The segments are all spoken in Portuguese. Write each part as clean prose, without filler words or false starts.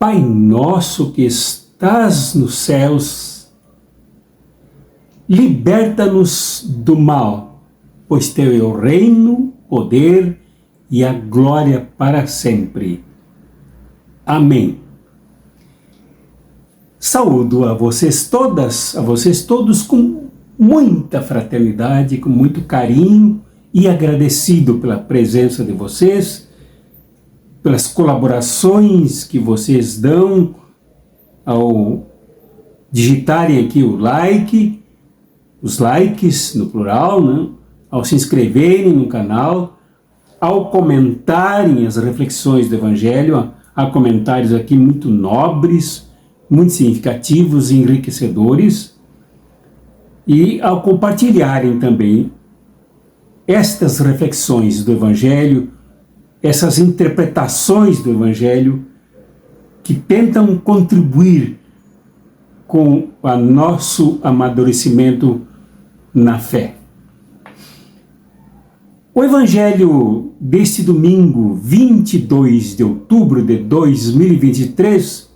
Pai nosso que estás nos céus, liberta-nos do mal, pois teu é o reino, poder e a glória para sempre. Amém. Saúdo a vocês todas, a vocês todos com muita fraternidade, com muito carinho e agradecido pela presença de vocês, pelas colaborações que vocês dão ao digitarem aqui o like, os likes no plural, né? Ao se inscreverem no canal, ao comentarem as reflexões do Evangelho. Há comentários aqui muito nobres, muito significativos e enriquecedores, e ao compartilharem também estas reflexões do Evangelho, essas interpretações do Evangelho que tentam contribuir com o nosso amadurecimento na fé. O Evangelho deste domingo, 22 de outubro de 2023,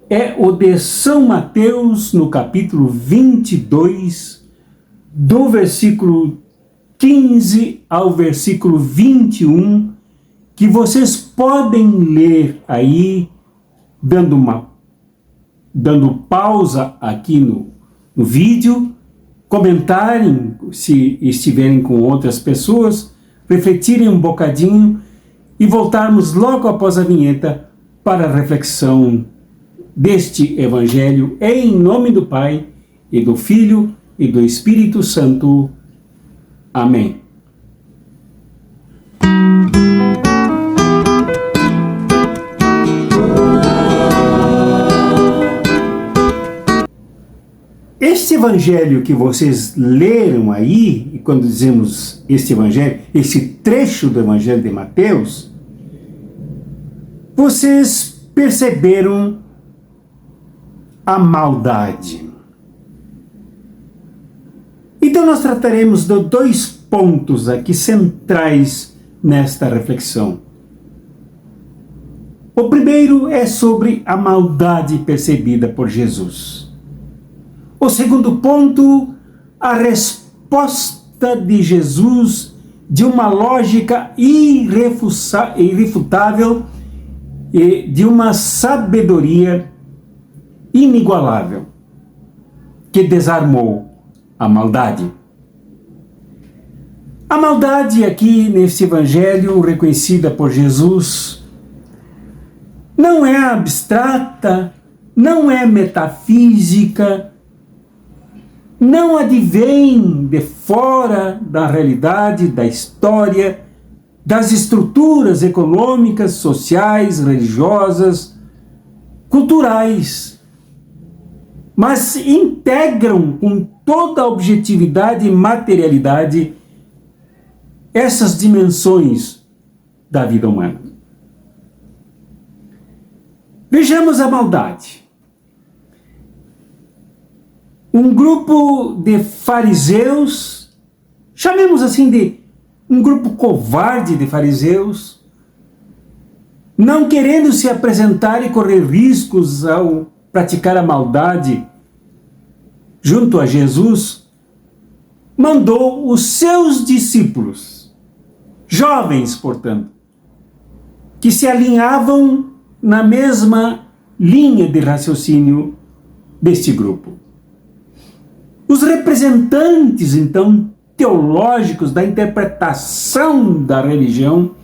é o de São Mateus, no capítulo 22, do versículo 15 ao versículo 21, que vocês podem ler aí, dando pausa aqui no vídeo, comentarem se estiverem com outras pessoas, refletirem um bocadinho e voltarmos logo após a vinheta para a reflexão deste Evangelho, em nome do Pai, e do Filho, e do Espírito Santo. Amém. Este Evangelho que vocês leram aí, e quando dizemos este Evangelho, esse trecho do Evangelho de Mateus, vocês perceberam a maldade. Então nós trataremos de dois pontos aqui centrais nesta reflexão. O primeiro é sobre a maldade percebida por Jesus. O segundo ponto, a resposta de Jesus de uma lógica irrefutável e de uma sabedoria inigualável, que desarmou a maldade. A maldade aqui neste Evangelho, reconhecida por Jesus, não é abstrata, não é metafísica, não advém de fora da realidade, da história, das estruturas econômicas, sociais, religiosas, culturais, mas integram com toda a objetividade e materialidade essas dimensões da vida humana. Vejamos a maldade. Um grupo de fariseus, chamemos assim de um grupo covarde de fariseus, não querendo se apresentar e correr riscos ao praticar a maldade junto a Jesus, mandou os seus discípulos, jovens, portanto, que se alinhavam na mesma linha de raciocínio deste grupo. Os representantes, então, teológicos da interpretação da religião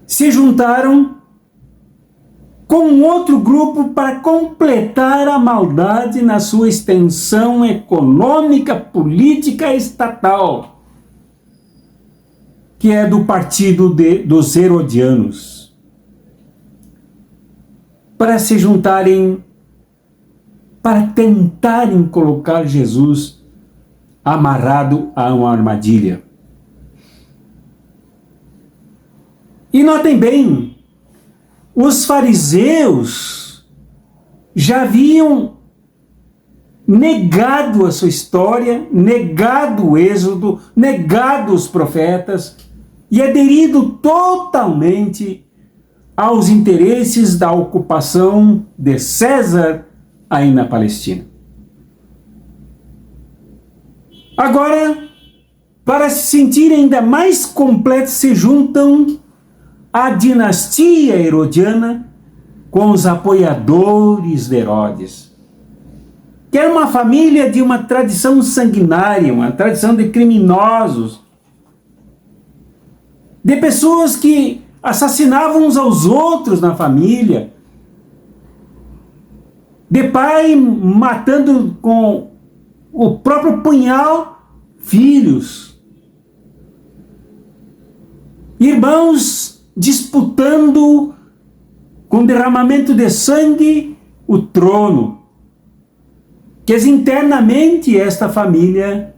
se juntaram com outro grupo para completar a maldade na sua extensão econômica, política e estatal, que é do partido dos Herodianos, para se juntarem, para tentarem colocar Jesus amarrado a uma armadilha. E notem bem, os fariseus já haviam negado a sua história, negado o Êxodo, negado os profetas e aderido totalmente aos interesses da ocupação de César aí na Palestina. Agora, para se sentir ainda mais completos, se juntam a dinastia herodiana com os apoiadores de Herodes, que era uma família de uma tradição sanguinária, uma tradição de criminosos, de pessoas que assassinavam uns aos outros na família, de pai matando com o próprio punhal filhos, irmãos disputando com derramamento de sangue o trono, que internamente esta família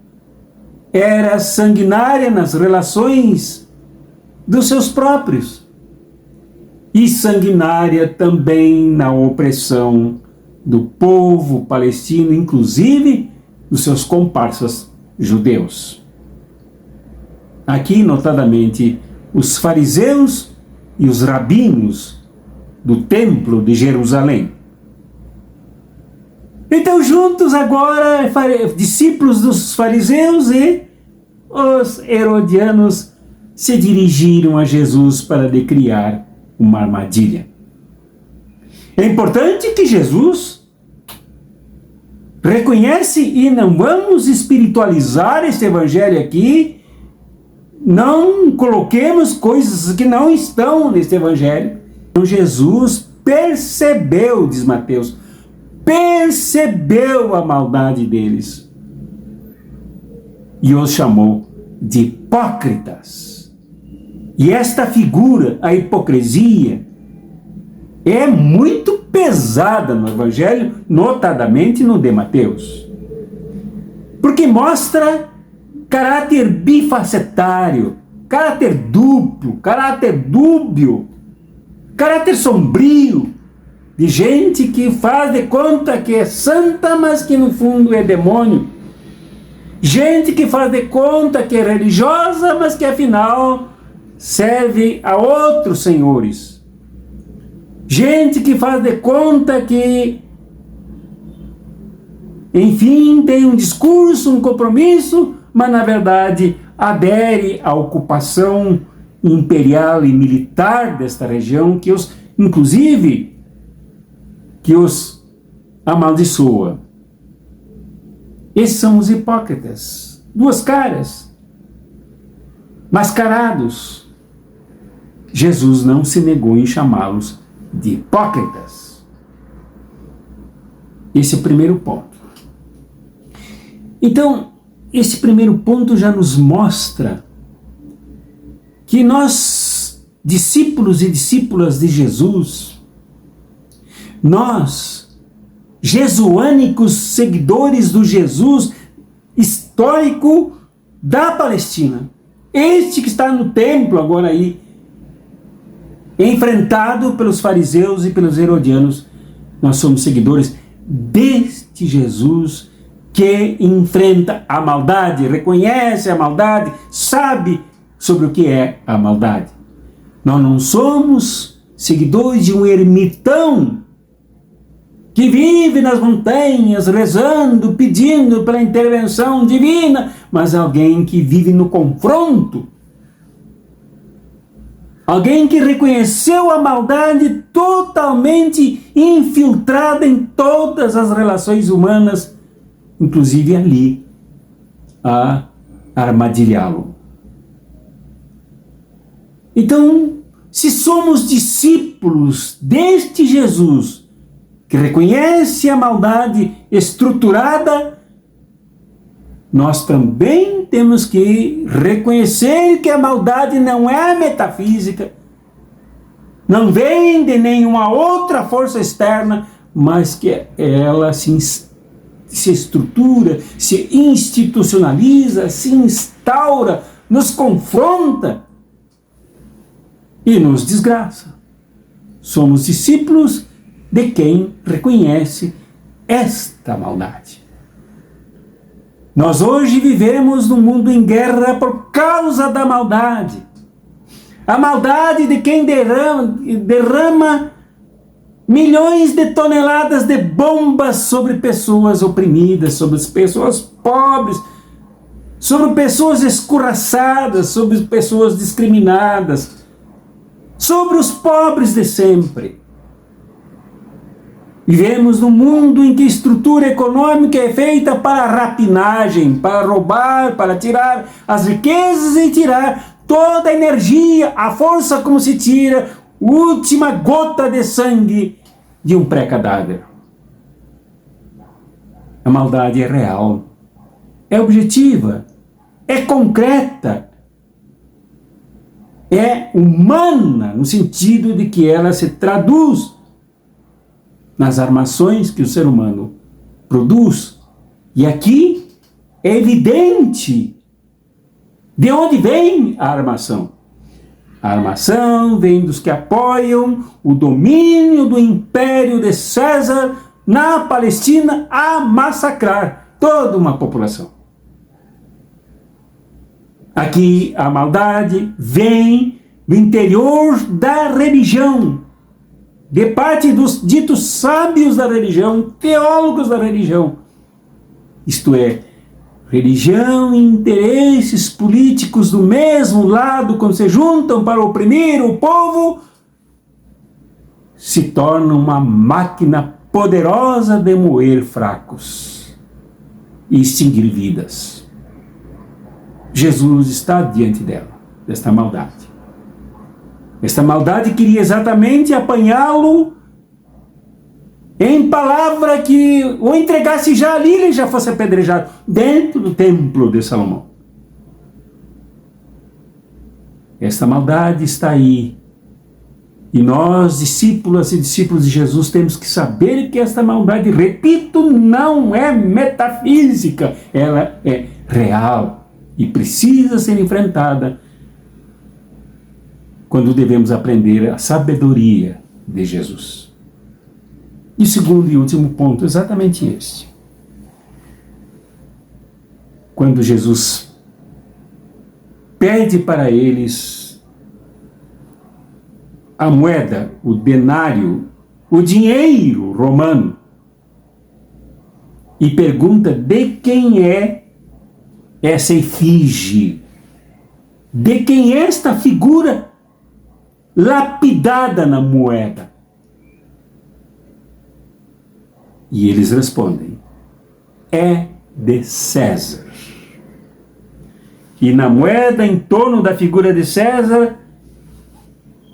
era sanguinária nas relações dos seus próprios e sanguinária também na opressão do povo palestino, inclusive dos seus comparsas judeus. Aqui, notadamente, os fariseus e os rabinos do templo de Jerusalém. Então, juntos agora, discípulos dos fariseus e os herodianos se dirigiram a Jesus para lhe criar uma armadilha. É importante que Jesus reconhece, e não vamos espiritualizar este evangelho aqui, não coloquemos coisas que não estão neste evangelho. Então Jesus percebeu, diz Mateus, percebeu a maldade deles e os chamou de hipócritas. E esta figura, a hipocrisia, é muito pesada no Evangelho, notadamente no de Mateus, porque mostra caráter bifacetário, caráter duplo, caráter dúbio, caráter sombrio, de gente que faz de conta que é santa, mas que no fundo é demônio. Gente que faz de conta que é religiosa, mas que afinal serve a outros senhores. Gente que faz de conta que, enfim, tem um discurso, um compromisso, mas na verdade adere à ocupação imperial e militar desta região, que os, inclusive, que os amaldiçoa. Esses são os hipócritas, duas caras, mascarados. Jesus não se negou em chamá-los de hipócritas. Esse é o primeiro ponto. Então, esse primeiro ponto já nos mostra que nós, discípulos e discípulas de Jesus, nós, jesuânicos seguidores do Jesus histórico da Palestina, este que está no templo agora aí, enfrentado pelos fariseus e pelos herodianos, nós somos seguidores deste Jesus que enfrenta a maldade, reconhece a maldade, sabe sobre o que é a maldade. Nós não somos seguidores de um ermitão que vive nas montanhas rezando, pedindo pela intervenção divina, mas alguém que vive no confronto. Alguém que reconheceu a maldade totalmente infiltrada em todas as relações humanas, inclusive ali, a armadilhá-lo. Então, se somos discípulos deste Jesus, que reconhece a maldade estruturada, nós também temos que reconhecer que a maldade não é metafísica, não vem de nenhuma outra força externa, mas que ela se estrutura, se institucionaliza, se instaura, nos confronta e nos desgraça. Somos discípulos de quem reconhece esta maldade. Nós hoje vivemos num mundo em guerra por causa da maldade. A maldade de quem derrama milhões de toneladas de bombas sobre pessoas oprimidas, sobre as pessoas pobres, sobre pessoas escorraçadas, sobre pessoas discriminadas, sobre os pobres de sempre. Vivemos num mundo em que a estrutura econômica é feita para a rapinagem, para roubar, para tirar as riquezas e tirar toda a energia, a força como se tira a última gota de sangue de um pré-cadáver. A maldade é real, é objetiva, é concreta, é humana, no sentido de que ela se traduz nas armações que o ser humano produz. E aqui é evidente de onde vem a armação. A armação vem dos que apoiam o domínio do Império de César na Palestina a massacrar toda uma população. Aqui a maldade vem do interior da religião, de parte dos ditos sábios da religião, teólogos da religião. Isto é, religião e interesses políticos do mesmo lado, quando se juntam para oprimir o povo, se tornam uma máquina poderosa de moer fracos e extinguir vidas. Jesus está diante dela, desta maldade. Esta maldade queria exatamente apanhá-lo em palavra que o entregasse já ali, ele já fosse apedrejado dentro do templo de Salomão. Esta maldade está aí. E nós, discípulas e discípulos de Jesus, temos que saber que esta maldade, repito, não é metafísica, ela é real e precisa ser enfrentada quando devemos aprender a sabedoria de Jesus. E o segundo e último ponto, exatamente este. Quando Jesus pede para eles a moeda, o denário, o dinheiro romano, e pergunta de quem é essa efígie, de quem é esta figura lapidada na moeda. E eles respondem, é de César. E na moeda, em torno da figura de César,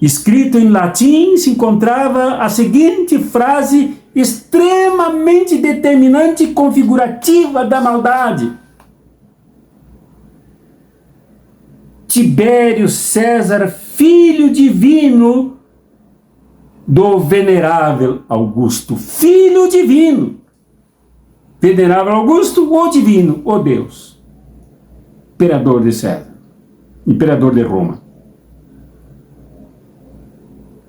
escrito em latim, se encontrava a seguinte frase extremamente determinante e configurativa da maldade: Tibério César, filho divino do venerável Augusto. Filho divino. Venerável Augusto, o divino, o Deus. Imperador de César. Imperador de Roma.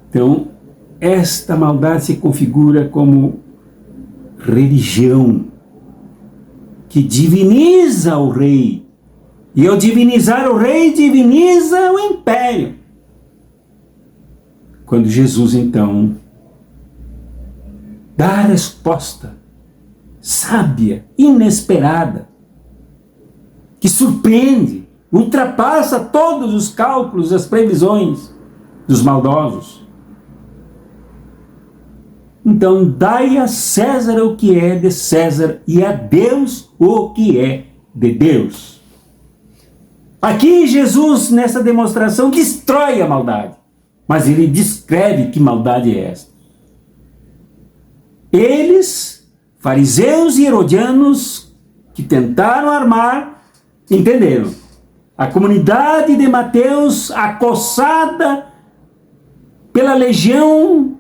Então, esta maldade se configura como religião que diviniza o rei. E ao divinizar o rei, diviniza o império. Quando Jesus, então, dá a resposta sábia, inesperada, que surpreende, ultrapassa todos os cálculos, as previsões dos maldosos. Então, dai a César o que é de César e a Deus o que é de Deus. Aqui Jesus, nessa demonstração, destrói a maldade, mas ele descreve que maldade é esta. Eles, fariseus e herodianos, que tentaram armar, entenderam. A comunidade de Mateus, acossada pela legião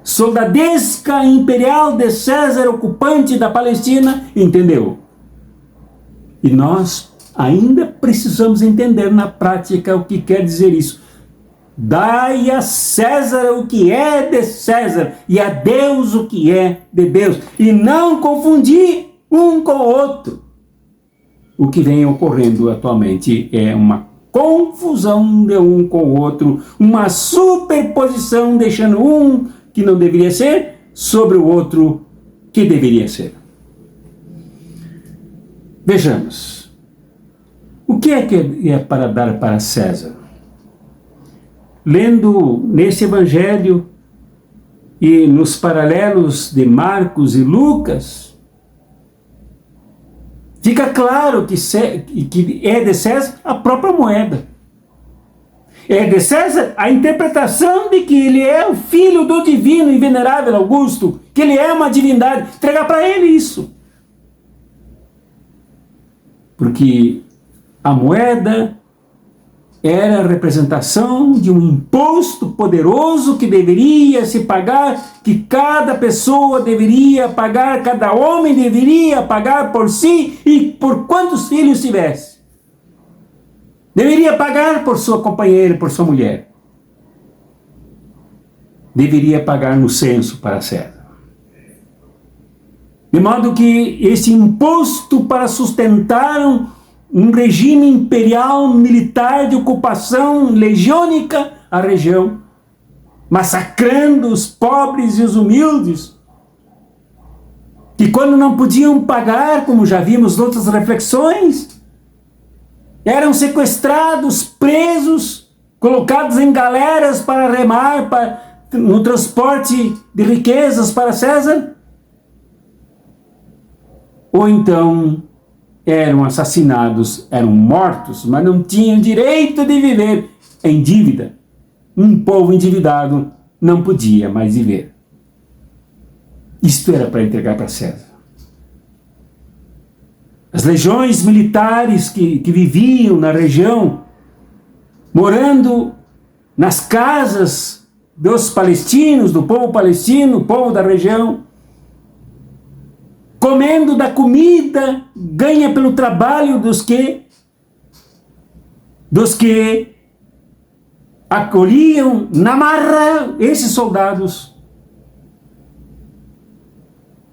soldadesca imperial de César, ocupante da Palestina, entendeu. E nós ainda precisamos entender na prática o que quer dizer isso. Dai a César o que é de César e a Deus o que é de Deus. E não confundir um com o outro. O que vem ocorrendo atualmente é uma confusão de um com o outro, uma superposição, deixando um que não deveria ser sobre o outro que deveria ser. Vejamos, o que é para dar para César? Lendo nesse evangelho e nos paralelos de Marcos e Lucas, fica claro que é de César a própria moeda. É de César a interpretação de que ele é o filho do divino e venerável Augusto, que ele é uma divindade. Entregar para ele isso. Porque a moeda era a representação de um imposto poderoso que deveria se pagar, que cada pessoa deveria pagar, cada homem deveria pagar por si e por quantos filhos tivesse. Deveria pagar por sua companheira, por sua mulher. Deveria pagar no censo para César. De modo que esse imposto para sustentar um regime imperial militar de ocupação legiônica a região, massacrando os pobres e os humildes, que quando não podiam pagar, como já vimos em outras reflexões, eram sequestrados, presos, colocados em galeras para remar no transporte de riquezas para César, ou então eram assassinados, eram mortos, mas não tinham direito de viver em dívida. Um povo endividado não podia mais viver. Isto era para entregar para César. As legiões militares que viviam na região, morando nas casas dos palestinos, do povo palestino, povo da região, comendo da comida ganha pelo trabalho dos que acolhiam na marra esses soldados.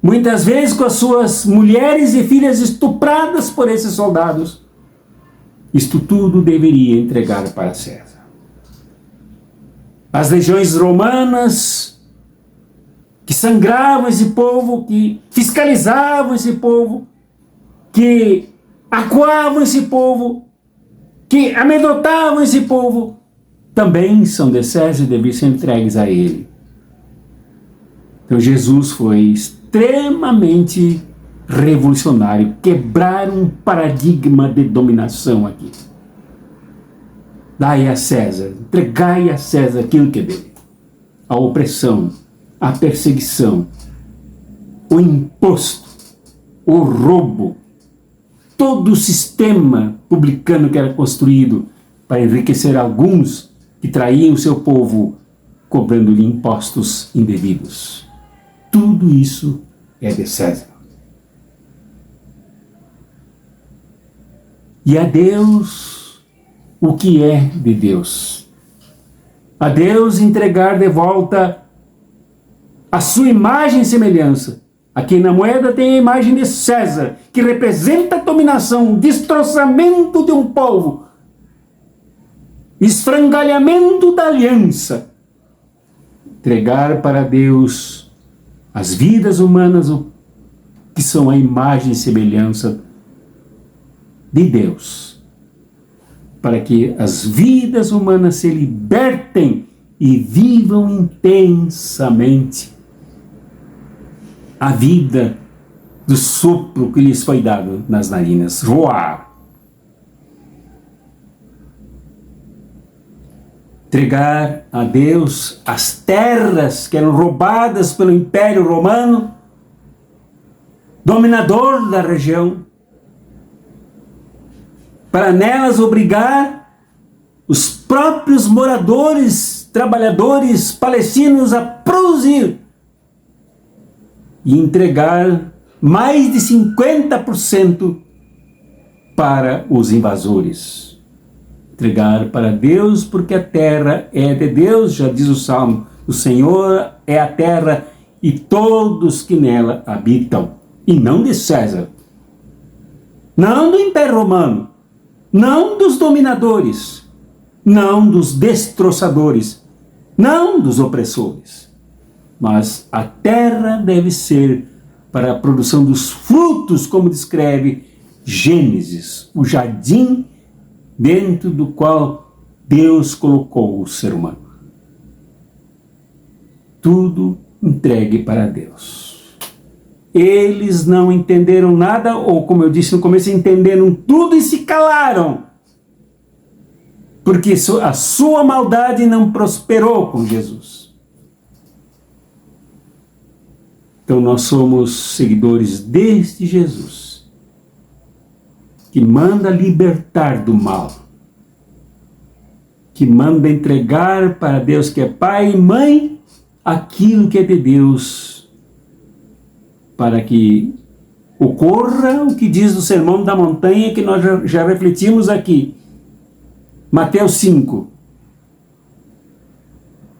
Muitas vezes com as suas mulheres e filhas estupradas por esses soldados. Isto tudo deveria entregar para César. As legiões romanas que sangravam esse povo, que fiscalizavam esse povo, que acuavam esse povo, que amedrontavam esse povo, também são de César e devem ser entregues a ele. Então Jesus foi extremamente revolucionário, quebrar um paradigma de dominação aqui. Dai a César, entregai a César aquilo que é dele. A opressão, a perseguição, o imposto, o roubo, todo o sistema publicano que era construído para enriquecer alguns que traíam o seu povo, cobrando-lhe impostos indevidos. Tudo isso é de César. E a Deus o que é de Deus. A Deus entregar de volta a sua imagem e semelhança. Aqui na moeda tem a imagem de César, que representa a dominação, o destroçamento de um povo, esfrangalhamento da aliança. Entregar para Deus as vidas humanas, que são a imagem e semelhança de Deus, para que as vidas humanas se libertem e vivam intensamente a vida do sopro que lhes foi dado nas narinas, Ruá. Entregar a Deus as terras que eram roubadas pelo Império Romano, dominador da região, para nelas obrigar os próprios moradores, trabalhadores palestinos a produzir e entregar mais de 50% para os invasores. Entregar para Deus, porque a terra é de Deus, já diz o Salmo, o Senhor é a terra e todos que nela habitam, e não de César, não do Império Romano, não dos dominadores, não dos destroçadores, não dos opressores. Mas a terra deve ser para a produção dos frutos, como descreve Gênesis, o jardim dentro do qual Deus colocou o ser humano. Tudo entregue para Deus. Eles não entenderam nada, ou como eu disse no começo, entenderam tudo e se calaram. Porque a sua maldade não prosperou com Jesus. Então nós somos seguidores deste Jesus, que manda libertar do mal, que manda entregar para Deus, que é Pai e Mãe, aquilo que é de Deus, para que ocorra o que diz o Sermão da Montanha, que nós já refletimos aqui, Mateus 5,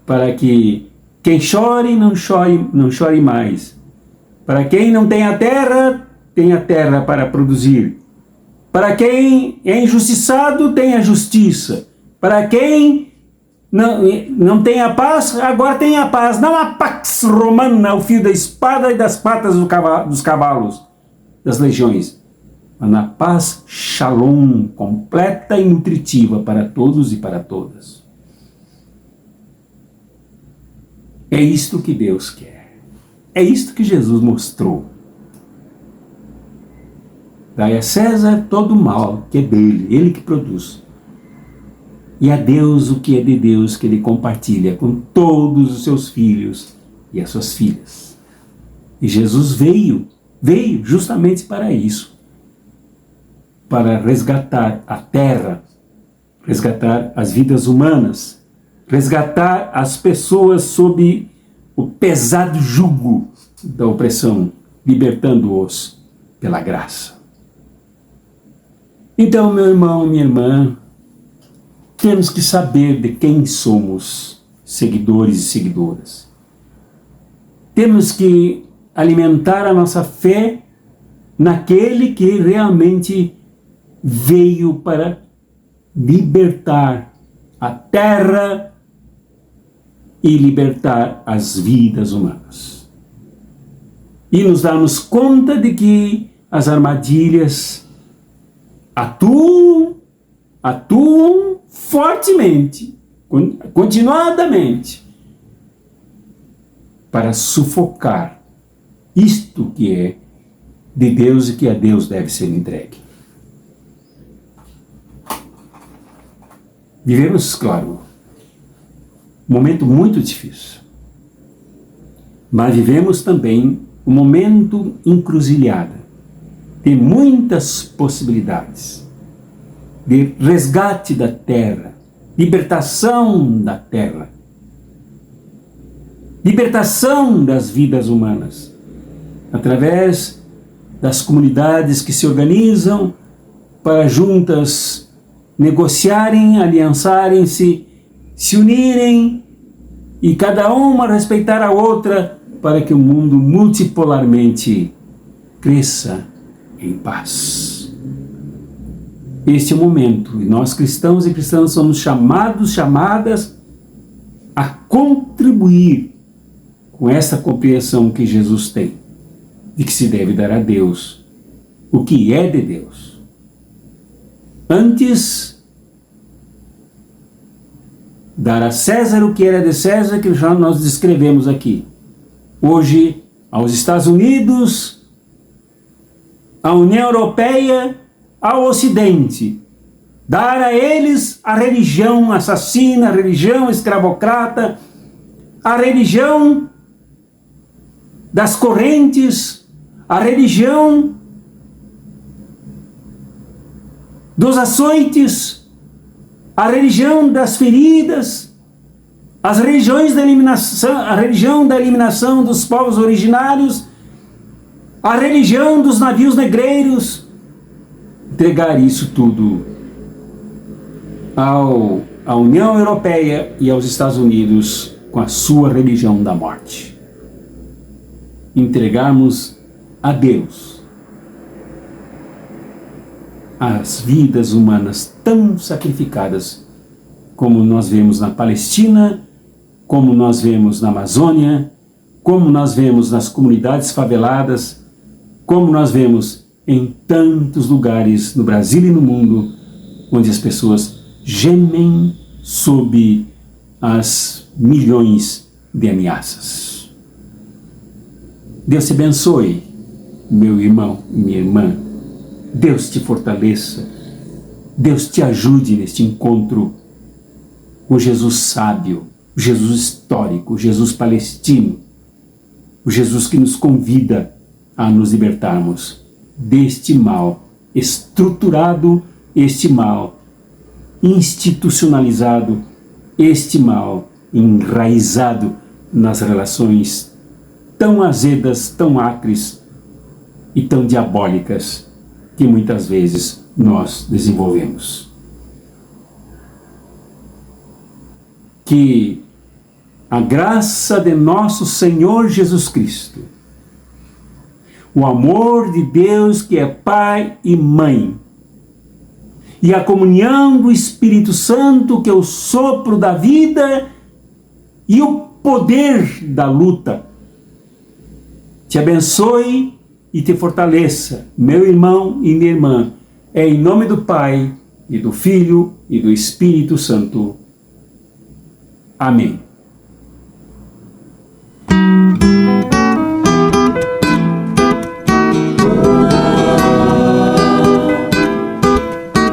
para que quem chore não chore mais, para quem não tem a terra, tenha terra para produzir, para quem é injustiçado, tenha justiça, para quem não tem a paz, agora tem a paz, não a pax romana, o fio da espada e das patas dos cavalos, das legiões, mas na paz shalom, completa e nutritiva para todos e para todas. É isto que Deus quer, é isto que Jesus mostrou. Dai a César todo o mal que é dele, ele que produz. E a Deus o que é de Deus, que ele compartilha com todos os seus filhos e as suas filhas. E Jesus veio justamente para isso, para resgatar a terra, resgatar as vidas humanas, resgatar as pessoas sob o pesado jugo da opressão, libertando-os pela graça. Então, meu irmão, minha irmã, temos que saber de quem somos seguidores e seguidoras. Temos que alimentar a nossa fé naquele que realmente veio para libertar a terra e libertar as vidas humanas. E nos darmos conta de que as armadilhas atuam fortemente, continuadamente, para sufocar isto que é de Deus e que a Deus deve ser entregue. Vivemos, claro, um momento muito difícil, mas vivemos também um momento encruzilhada, de muitas possibilidades, de resgate da terra, libertação da terra, libertação das vidas humanas, através das comunidades que se organizam para juntas negociarem, aliançarem-se, se unirem e cada uma respeitar a outra para que o mundo multipolarmente cresça em paz. Este é o momento, e nós cristãos e cristãs somos chamadas a contribuir com essa compreensão que Jesus tem, de que se deve dar a Deus o que é de Deus. Antes, dar a César o que era de César, que já nós descrevemos aqui. Hoje, aos Estados Unidos, à União Europeia, ao Ocidente, dar a eles a religião assassina, a religião escravocrata, a religião das correntes, a religião dos açoites, a religião das feridas, as religiões da eliminação, a religião da eliminação dos povos originários, a religião dos navios negreiros. Entregar isso tudo à União Europeia e aos Estados Unidos com a sua religião da morte. Entregarmos a Deus as vidas humanas tão sacrificadas, como nós vemos na Palestina, como nós vemos na Amazônia, como nós vemos nas comunidades faveladas, como nós vemos em tantos lugares no Brasil e no mundo, onde as pessoas gemem sob as milhões de ameaças. Deus te abençoe, meu irmão e minha irmã. Deus te fortaleça. Deus te ajude neste encontro com Jesus sábio, o Jesus histórico, o Jesus palestino, o Jesus que nos convida a nos libertarmos deste mal estruturado, este mal institucionalizado, este mal enraizado nas relações tão azedas, tão acres e tão diabólicas que muitas vezes nós desenvolvemos. Que a graça de nosso Senhor Jesus Cristo, o amor de Deus que é Pai e Mãe, e a comunhão do Espírito Santo, que é o sopro da vida e o poder da luta, te abençoe e te fortaleça, meu irmão e minha irmã, em nome do Pai, e do Filho, e do Espírito Santo. Amém.